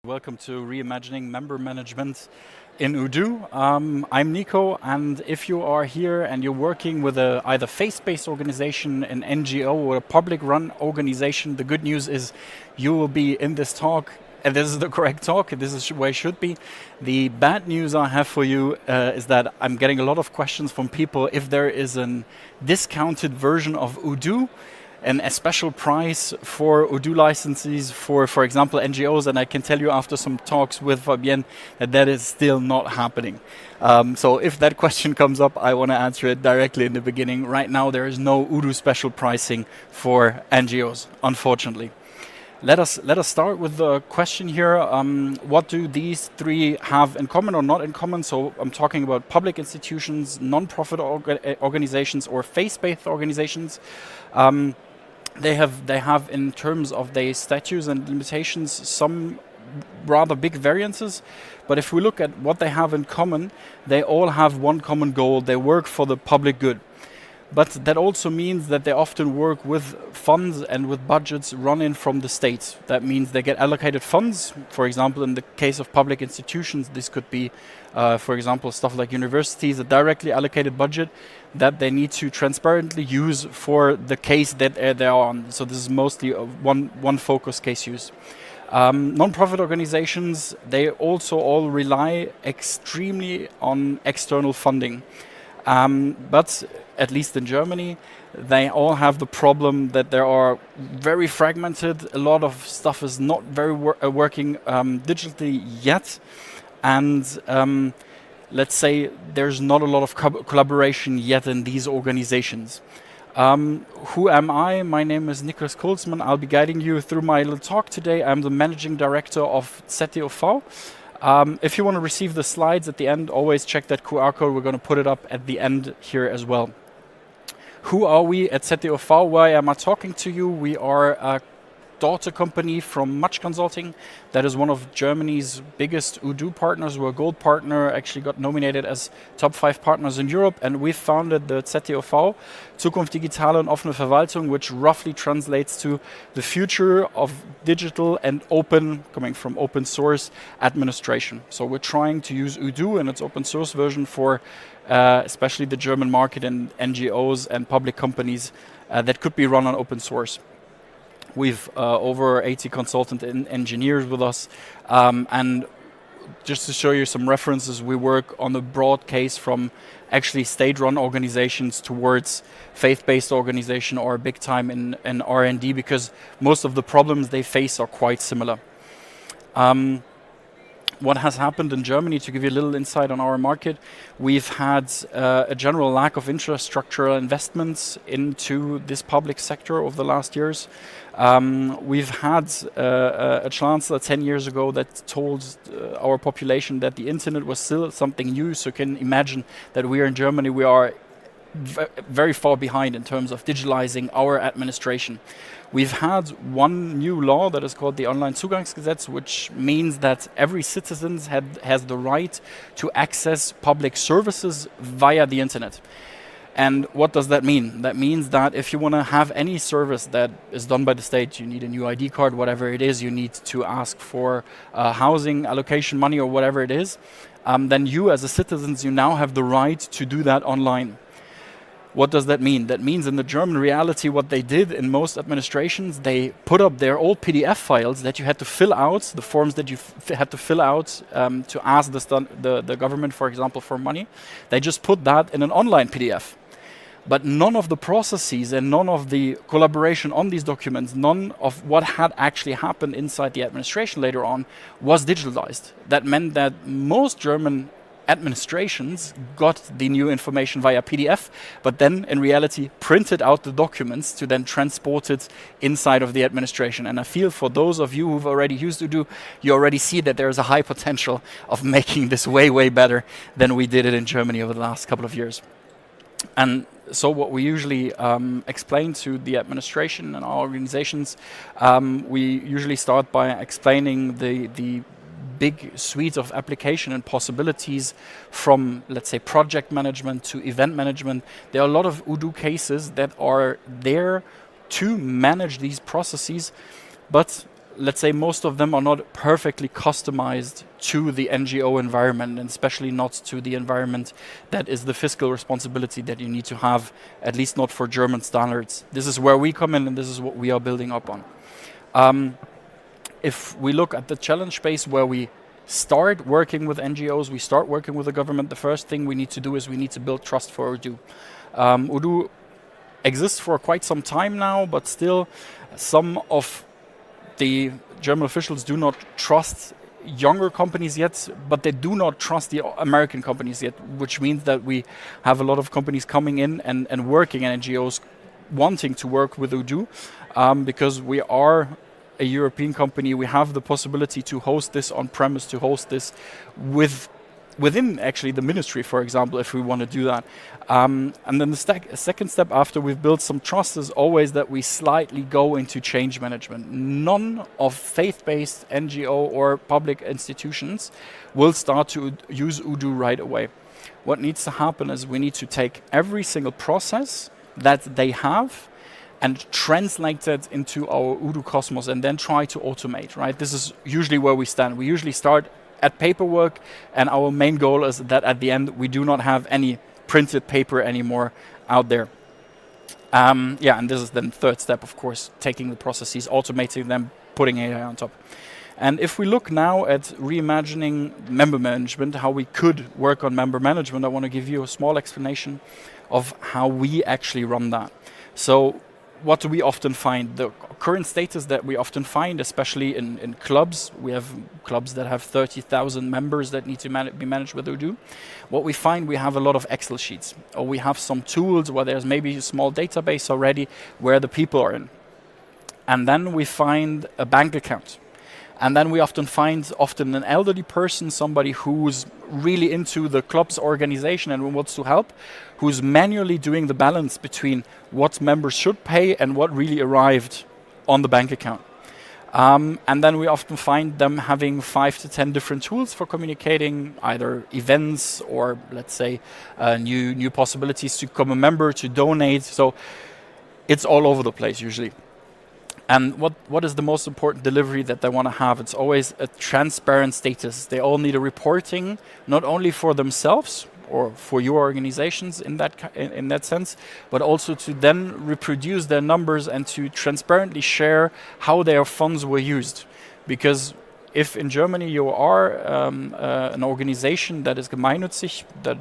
Welcome to Reimagining Member Management in Odoo. I'm Nico, and if you are here and you're working with a either faith-based organization, an NGO, or a public-run organization, the good news is you will be in this talk, and this is the correct talk, this is where it should be. The bad news I have for you is that I'm getting a lot of questions from people if there is a discounted version of Odoo, and a special price for Odoo licenses for example, NGOs, and I can tell you after some talks with Fabienne that is still not happening. So if that question comes up, I want to answer it directly in the beginning. Right now, there is no Odoo special pricing for NGOs, unfortunately. Let us start with the question here. What do these three have in common or not in common? So I'm talking about public institutions, non-profit organizations, or faith-based organizations. They have, in terms of their statutes and limitations, some rather big variances. But if we look at what they have in common, they all have one common goal. They work for the public good. But that also means that they often work with funds and with budgets run in from the state. That means they get allocated funds. For example, in the case of public institutions, this could be, for example, stuff like universities, a directly allocated budget that they need to transparently use for the case that they are on. So this is mostly one focus case use. Non-profit organizations, they also all rely extremely on external funding. But at least in Germany, they all have the problem that they are very fragmented. A lot of stuff is not very working digitally yet. And let's say there's not a lot of collaboration yet in these organizations. Who am I? My name is Niklas Kolzmann. I'll be guiding you through my little talk today. I'm the managing director of zDoV. If you want to receive the slides at the end, always check that QR code. We're going to put it up at the end here as well. Who are we at zDoV? Why am I talking to you? We are a daughter company from Much Consulting. That is one of Germany's biggest Odoo partners. We're a gold partner, actually got nominated as top 5 partners in Europe, and we founded the zDoV, Zukunft Digitale und Offene Verwaltung, which roughly translates to the future of digital and open, coming from open source administration. So we're trying to use Odoo and its open source version for especially the German market and NGOs and public companies that could be run on open source. We've over 80 consultant engineers with us, and just to show you some references, we work on a broad case from actually state-run organizations towards faith-based organization or big time in R&D, because most of the problems they face are quite similar. What has happened in Germany, to give you a little insight on our market, we've had a general lack of infrastructural investments into this public sector over the last years. We've had a chancellor 10 years ago that told our population that the internet was still something new, so you can imagine that we are in Germany, we are very far behind in terms of digitalizing our administration. We've had one new law that is called the Online-Zugangsgesetz, which means that every citizen has the right to access public services via the internet. And what does that mean? That means that if you want to have any service that is done by the state, you need a new ID card, whatever it is, you need to ask for housing allocation money or whatever it is, then you as a citizen, you now have the right to do that online. What does that mean? That means in the German reality, what they did in most administrations, they put up their old PDF files that you had to fill out, the forms that you had to fill out to ask the government, for example, for money. They just put that in an online PDF. But none of the processes and none of the collaboration on these documents, none of what had actually happened inside the administration later on was digitalized. That meant that most German administrations got the new information via PDF, but then in reality printed out the documents to then transport it inside of the administration. And I feel for those of you who've already used Odoo, you already see that there is a high potential of making this way, way better than we did it in Germany over the last couple of years. And so what we usually explain to the administration and our organizations, we usually start by explaining the big suite of application and possibilities from, let's say, project management to event management. There are a lot of Odoo cases that are there to manage these processes, but let's say most of them are not perfectly customized to the NGO environment, and especially not to the environment that is the fiscal responsibility that you need to have, at least not for German standards. This is where we come in, and this is what we are building up on. If we look at the challenge space where we start working with NGOs, we start working with the government, the first thing we need to do is we need to build trust for Odoo. Odoo exists for quite some time now, but still some of the German officials do not trust younger companies yet, but they do not trust the American companies yet, which means that we have a lot of companies coming in and working, and NGOs wanting to work with Odoo, because we are a European company. We have the possibility to host this on-premise, to host this within actually the ministry, for example, if we want to do that. And then the second step after we've built some trust is always that we slightly go into change management. None of faith-based NGO or public institutions will start to use Odoo right away. What needs to happen is we need to take every single process that they have and translate it into our Odoo Cosmos and then try to automate, right? This is usually where we stand. We usually start at paperwork, and our main goal is that at the end we do not have any printed paper anymore out there. Yeah, and this is then third step, of course, taking the processes, automating them, putting AI on top. And if we look now at reimagining member management, how we could work on member management, I want to give you a small explanation of how we actually run that. So what do we often find? The current status that we often find, especially in clubs, we have clubs that have 30,000 members that need to be managed with Odoo. What we find, we have a lot of Excel sheets, or we have some tools where there's maybe a small database already where the people are in. And then we find a bank account. And then we often find an elderly person, somebody who's really into the club's organization and wants to help, who's manually doing the balance between what members should pay and what really arrived on the bank account. And then we often find them having 5 to 10 different tools for communicating, either events or, let's say, new possibilities to become a member, to donate. So it's all over the place usually. And what is the most important delivery that they want to have? It's always a transparent status. They all need a reporting, not only for themselves or for your organizations in that sense, but also to then reproduce their numbers and to transparently share how their funds were used. Because if in Germany you are an organization that is gemeinnützig, that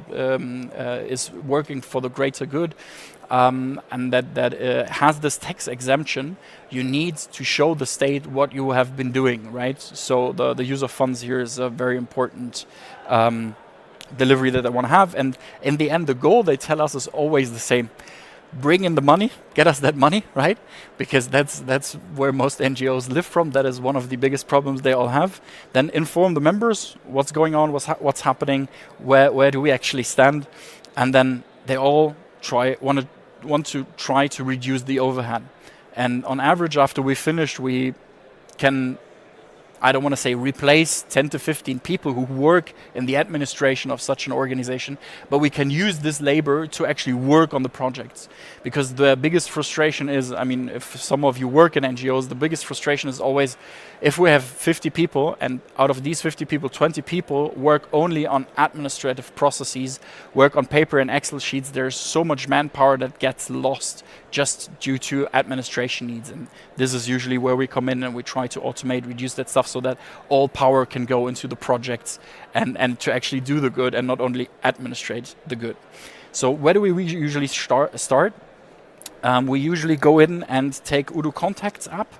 is working for the greater good, and that has this tax exemption, you need to show the state what you have been doing, right? So the use of funds here is a very important delivery that I want to have. And in the end, the goal they tell us is always the same. Bring in the money, get us that money, right? Because that's where most NGOs live from. That is one of the biggest problems they all have. Then inform the members what's going on, what's happening, where do we actually stand, and then they all want to try to reduce the overhead. And on average, after we finished, we can, I don't want to say replace 10 to 15 people who work in the administration of such an organization, but we can use this labor to actually work on the projects. Because the biggest frustration is, I mean, if some of you work in NGOs, the biggest frustration is always, if we have 50 people, and out of these 50 people, 20 people work only on administrative processes, work on paper and Excel sheets, there's so much manpower that gets lost just due to administration needs. And this is usually where we come in and we try to automate, reduce that stuff so that all power can go into the projects and to actually do the good and not only administrate the good. So where do we usually start? We usually go in and take Odoo Contacts app,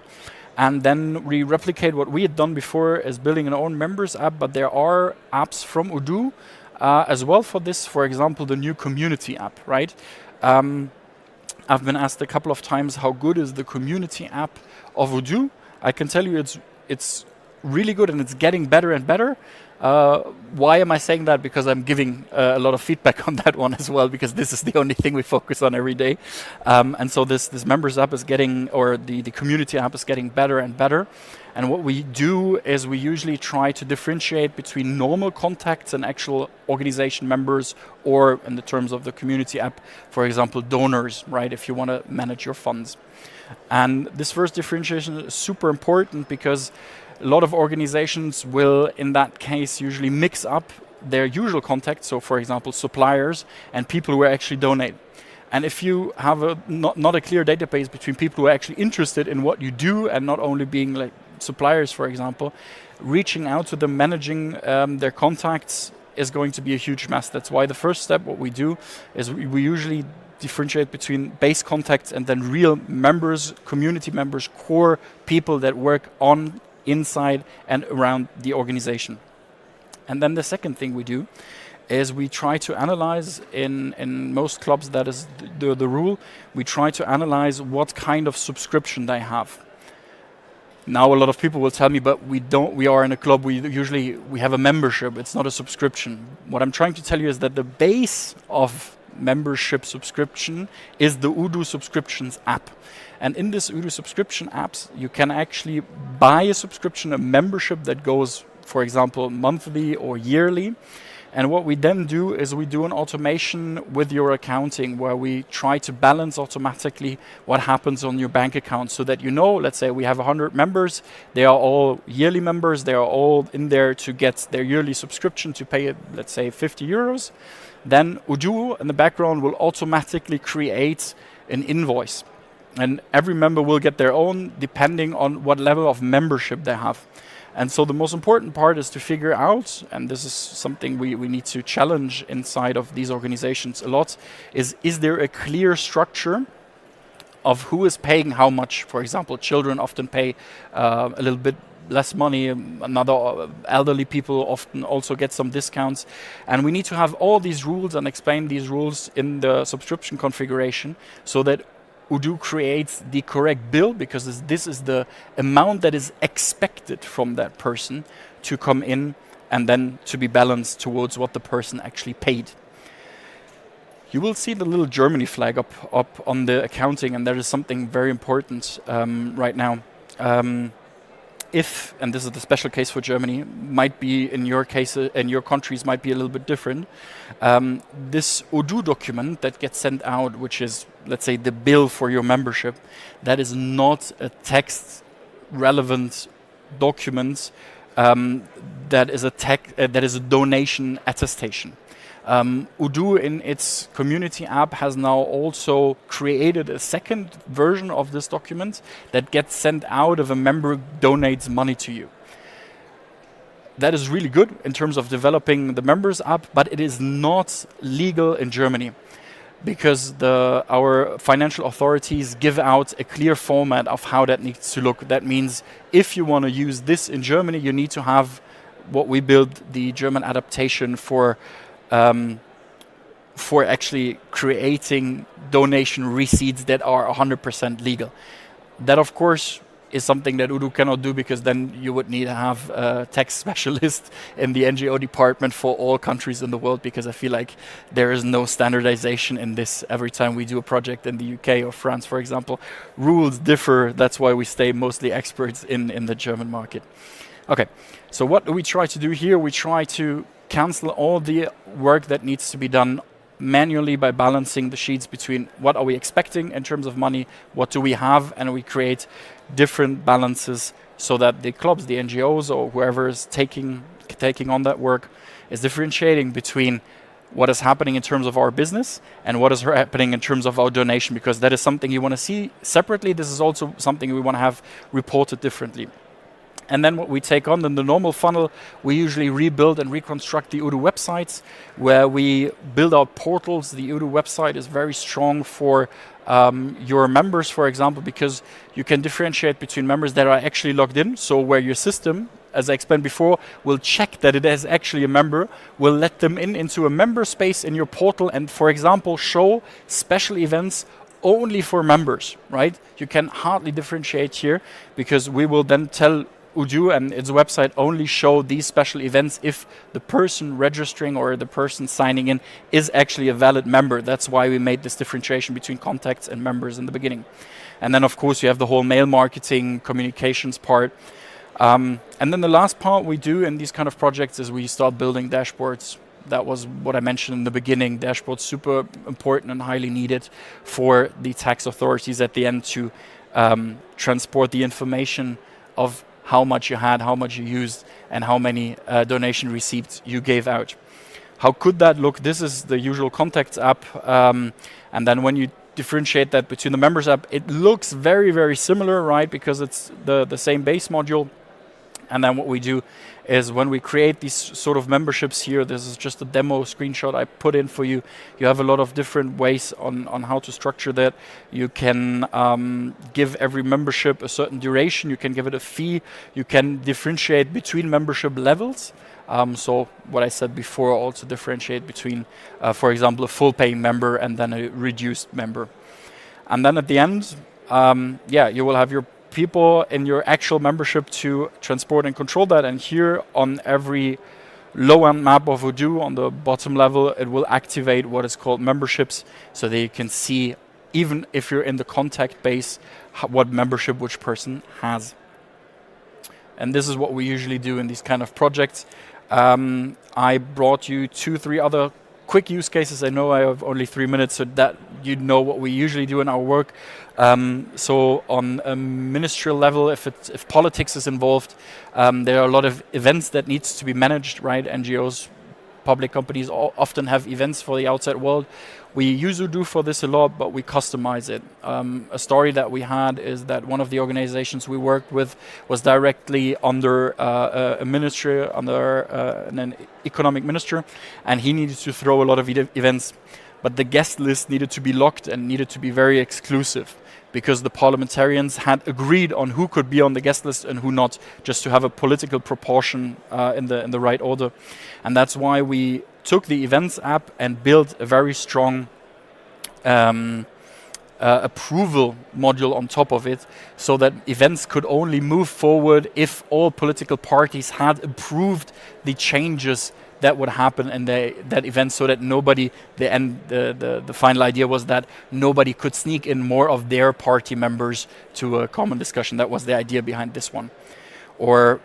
and then we replicate what we had done before as building an own members app, but there are apps from Odoo as well for this. For example, the new community app, right? I've been asked a couple of times, how good is the community app of Odoo? I can tell you it's really good and it's getting better and better. Why am I saying that? Because I'm giving a lot of feedback on that one as well, because this is the only thing we focus on every day. And so this members app is getting, or the community app is getting better and better. And what we do is we usually try to differentiate between normal contacts and actual organization members, or in the terms of the community app, for example, donors, right? If you want to manage your funds. And this first differentiation is super important because a lot of organizations will, in that case, usually mix up their usual contacts, so for example, suppliers and people who actually donate. And if you have not a clear database between people who are actually interested in what you do and not only being like suppliers, for example, reaching out to them, managing their contacts is going to be a huge mess. That's why the first step, what we do, is we usually differentiate between base contacts and then real members, community members, core people that work on, inside and around the organization. And then the second thing we do is we try to analyze, in most clubs that is the rule, we try to analyze what kind of subscription they have. Now a lot of people will tell me, but we are in a club, we have a membership, it's not a subscription. What I'm trying to tell you is that the base of membership subscription is the Odoo subscriptions app. And in this Odoo subscription apps, you can actually buy a subscription, a membership that goes, for example, monthly or yearly. And what we then do is we do an automation with your accounting where we try to balance automatically what happens on your bank account so that you know, let's say we have 100 members, they are all yearly members, they are all in there to get their yearly subscription to pay, let's say, 50 euros. Then Odoo in the background will automatically create an invoice. And every member will get their own depending on what level of membership they have. And so the most important part is to figure out, and this is something we need to challenge inside of these organizations a lot, is there a clear structure of who is paying how much? For example, children often pay a little bit less money, another elderly people often also get some discounts. And we need to have all these rules and explain these rules in the subscription configuration so that Odoo creates the correct bill, because this is the amount that is expected from that person to come in and then to be balanced towards what the person actually paid. You will see the little Germany flag up on the accounting, and there is something very important right now. If, and this is the special case for Germany, might be in your case, in your countries might be a little bit different. This Odoo document that gets sent out, which is, let's say, the bill for your membership, that is not a text relevant document. That is a donation attestation. Odoo in its community app has now also created a second version of this document that gets sent out if a member donates money to you. That is really good in terms of developing the members app, but it is not legal in Germany because our financial authorities give out a clear format of how that needs to look. That means if you want to use this in Germany, you need to have what we build, the German adaptation for actually creating donation receipts that are 100% legal. That, of course, is something that Odoo cannot do, because then you would need to have a tax specialist in the NGO department for all countries in the world, because I feel like there is no standardization in this. Every time we do a project in the UK or France, for example, rules differ. That's why we stay mostly experts in the German market. Okay, so what do we try to do here? We try to cancel all the work that needs to be done manually by balancing the sheets between what are we expecting in terms of money, what do we have, and we create different balances so that the clubs, the NGOs, or whoever is taking on that work is differentiating between what is happening in terms of our business and what is happening in terms of our donation, because that is something you want to see separately. This is also something we want to have reported differently. And then what we take on in the normal funnel, we usually rebuild and reconstruct the Odoo websites, where we build out portals. The Odoo website is very strong for your members, for example, because you can differentiate between members that are actually logged in. So where your system, as I explained before, will check that it is actually a member, will let them into a member space in your portal and, for example, show special events only for members, right? You can hardly differentiate here, because we will then tell Odoo and its website only show these special events if the person registering or the person signing in is actually a valid member. That's why we made this differentiation between contacts and members in the beginning. And then, of course, you have the whole mail marketing communications part. And then the last part we do in these kind of projects is we start building dashboards. That was what I mentioned in the beginning. Dashboards super important and highly needed for the tax authorities at the end to transport the information of how much you had, how much you used, and how many donation receipts you gave out. How could that look? This is the usual contacts app, and then when you differentiate that between the members app, it looks very, very similar, right? Because it's the same base module. And then what we do is when we create these sort of memberships here, this is just a demo screenshot I put in for you. You have a lot of different ways on how to structure that. You can give every membership a certain duration. You can give it a fee. You can differentiate between membership levels. So what I said before, also differentiate between, for example, a full paying member and then a reduced member. And then at the end, you will have your people in your actual membership to transport and control that. And here on every low-end map of Odoo, on the bottom level, it will activate what is called memberships, so that you can see, even if you're in the contact base, what membership which person has. And this is what we usually do in these kind of projects. I brought you 2-3 other quick use cases. I know I have only 3 minutes, so that you know what we usually do in our work. So on a ministerial level, if politics is involved, there are a lot of events that needs to be managed, right? NGOs, public companies often have events for the outside world. We use Odoo for this a lot, but we customize it. A story that we had is that one of the organizations we worked with was directly under a ministry, under an economic minister, and he needed to throw a lot of events. But the guest list needed to be locked and needed to be very exclusive, because the parliamentarians had agreed on who could be on the guest list and who not, just to have a political proportion in the right order. And that's why we took the events app and built a very strong approval module on top of it, so that events could only move forward if all political parties had approved the changes that would happen in that event, so that nobody, the final idea was that nobody could sneak in more of their party members to a common discussion. That was the idea behind this one. Or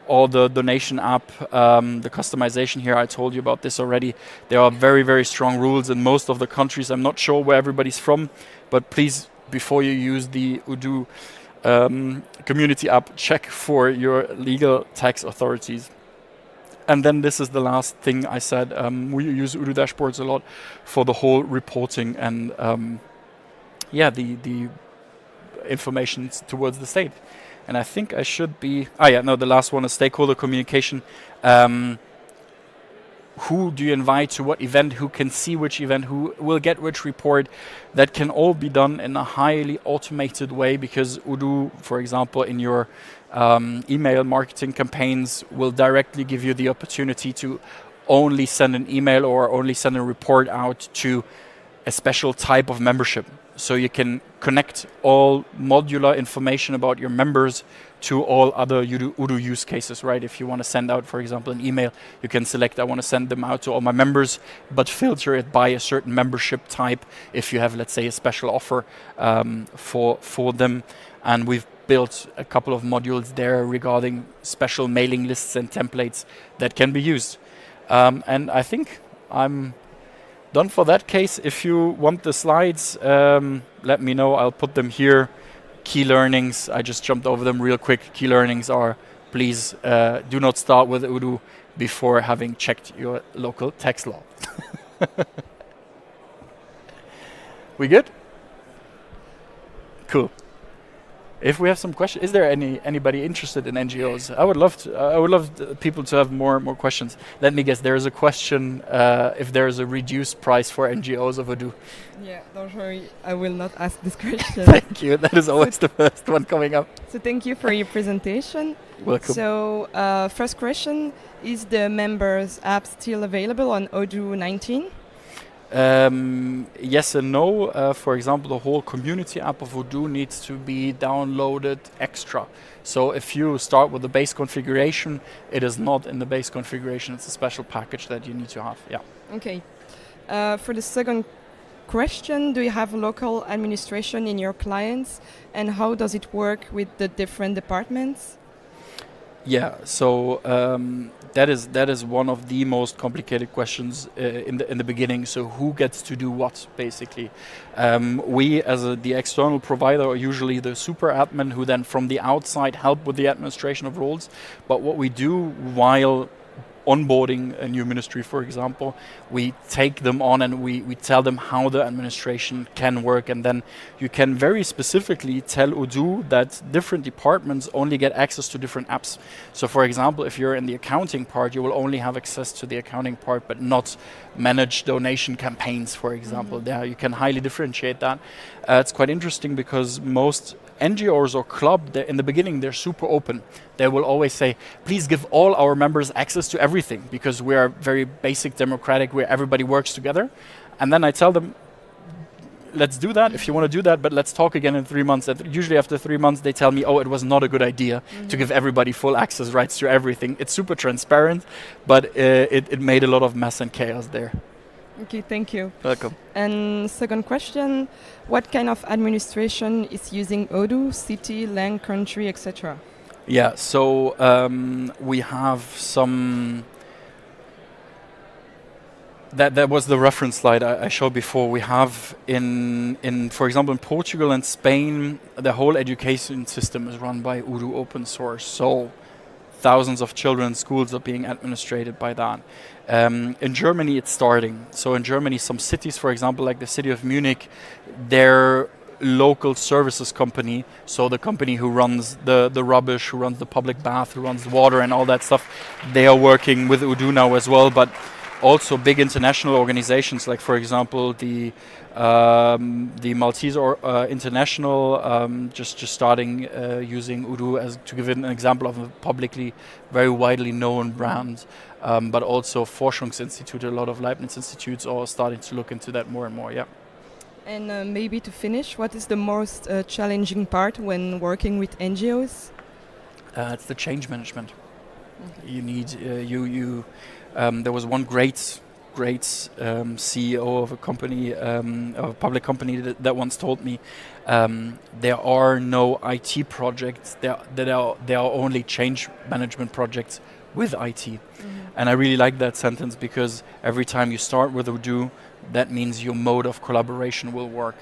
all the donation app, the customization here, I told you about this already. There are very, very strong rules in most of the countries. I'm not sure where everybody's from, but please, before you use the Odoo community app, check for your legal tax authorities. And then this is the last thing I said. We use Odoo dashboards a lot for the whole reporting and the information towards the state. And I think I should be... the last one is stakeholder communication. Who do you invite to what event? Who can see which event? Who will get which report? That can all be done in a highly automated way, because Odoo, for example, in your email marketing campaigns, will directly give you the opportunity to only send an email or only send a report out to a special type of membership. So you can connect all modular information about your members to all other Odoo use cases, right? If you want to send out, for example, an email, you can select, I want to send them out to all my members, but filter it by a certain membership type if you have, let's say, a special offer for them. And we've built a couple of modules there regarding special mailing lists and templates that can be used. And I think I'm done for that case. If you want the slides, let me know. I'll put them here. Key learnings, I just jumped over them real quick. Key learnings are, please do not start with Odoo before having checked your local tax law. We good? Cool. If we have some questions, is there anybody interested in NGOs? I would love people to have more questions. Let me guess, there is a question if there is a reduced price for NGOs of Odoo. Yeah, don't worry, I will not ask this question. Thank you. That is always the first one coming up. So thank you for your presentation. Welcome. So first question, is the members app still available on Odoo 19? Yes and no. For example, the whole community app of Odoo needs to be downloaded extra. So if you start with the base configuration, it is not in the base configuration. It's a special package that you need to have. Yeah. Okay. For the second question, do you have local administration in your clients, and how does it work with the different departments? Yeah, so that is one of the most complicated questions in the beginning. So who gets to do what, basically? We, as the external provider, are usually the super admin who then from the outside help with the administration of roles. But what we do while onboarding a new ministry, for example, we take them on and we tell them how the administration can work, and then you can very specifically tell Odoo that different departments only get access to different apps. So for example, if you're in the accounting part, you will only have access to the accounting part, but not manage donation campaigns, for example. There you can highly differentiate that. It's quite interesting because most NGOs or club, in the beginning, they're super open. They will always say, please give all our members access to everything, because we are very basic democratic where everybody works together. And then I tell them, let's do that if you want to do that, but let's talk again in 3 months. And usually after 3 months, they tell me, oh, it was not a good idea to give everybody full access rights to everything. It's super transparent, but it made a lot of mess and chaos there. Okay, thank you. Welcome. And second question, what kind of administration is using Odoo, city, land, country, etc.? Yeah, so we have some... That was the reference slide I showed before. We have for example, in Portugal and Spain, the whole education system is run by Odoo open source. So thousands of children's schools are being administrated by that. In Germany, it's starting. So in Germany, some cities, for example, like the city of Munich, their local services company, so the company who runs the rubbish, who runs the public bath, who runs the water and all that stuff, they are working with Odoo now as well. But also big international organizations, like for example the Maltese International, just starting using Odoo, as to give an example of a publicly very widely known brand. But also Forschungsinstitute, a lot of Leibniz institutes are starting to look into that more and more. Yeah. And maybe to finish, what is the most challenging part when working with NGOs? It's the change management. Okay. You need there was one great CEO of a company, of a public company, that once told me, there are no IT projects. There are only change management projects with IT. And I really like that sentence, because every time you start with Odoo, that means your mode of collaboration will work.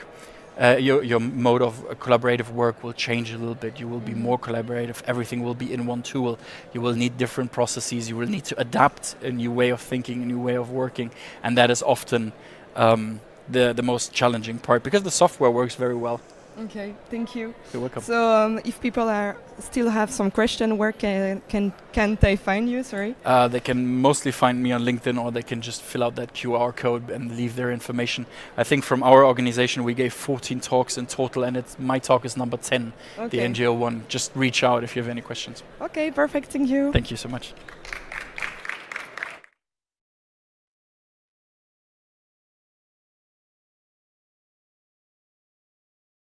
Your mode of collaborative work will change a little bit. You will be more collaborative. Everything will be in one tool. You will need different processes. You will need to adapt a new way of thinking, a new way of working. And that is often the most challenging part, because the software works very well. Okay, thank you. You're welcome. So if people still have some question, where can they find you? Sorry. They can mostly find me on LinkedIn, or they can just fill out that QR code and leave their information. I think from our organization we gave 14 talks in total, and my talk is number 10, okay. The NGO one. Just reach out if you have any questions. Okay, perfect. Thank you. Thank you so much.